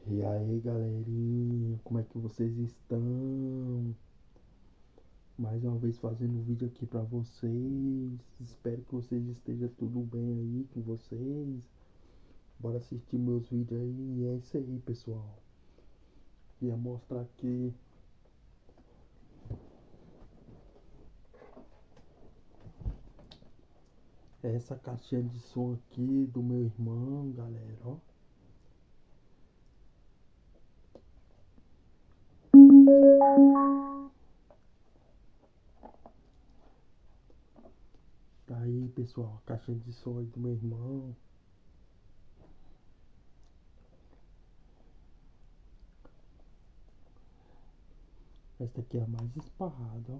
E aí galerinha, como é que vocês estão? Mais uma vez fazendo um vídeo aqui pra vocês. Espero que vocês estejam tudo bem aí com vocês. Bora assistir meus vídeos aí. E é isso aí, pessoal. Ia mostrar aqui essa caixinha de som aqui do meu irmão, galera, ó. Tá aí, pessoal, a caixinha de som aí do meu irmão. Essa aqui é a mais esparrada, ó.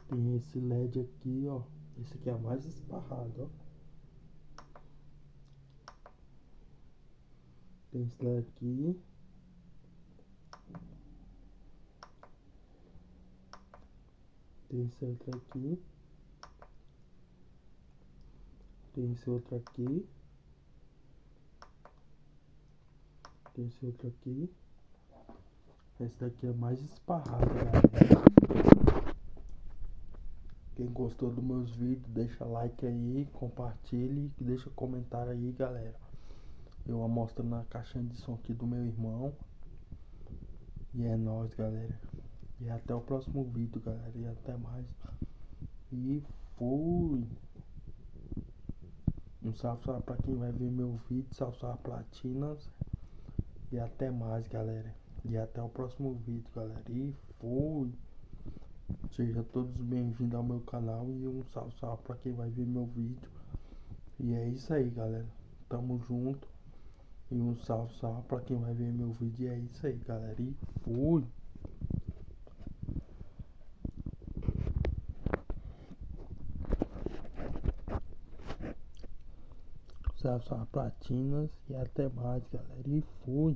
Tem esse LED aqui, ó. Esse aqui é a mais esparrada, ó. Tem esse LED aqui. Tem esse outro aqui. Tem esse outro aqui. Tem esse outro aqui. Esse daqui é mais esparrado, galera. Quem gostou dos meus vídeos, deixa like aí, compartilhe e deixa comentário aí, galera. Eu mostro na caixinha de som aqui do meu irmão. E é nóis, galera. E até o próximo vídeo, galera. E até mais. E fui. Um salve pra quem vai ver meu vídeo. Salve platinas. E até mais, galera. E até o próximo vídeo, galera. E fui. Sejam todos bem-vindos ao meu canal. E um salve pra quem vai ver meu vídeo. E é isso aí, galera. Tamo junto. E um salve pra quem vai ver meu vídeo. E é isso aí, galera. E fui. Salve platinas. E até mais, galera. E fui.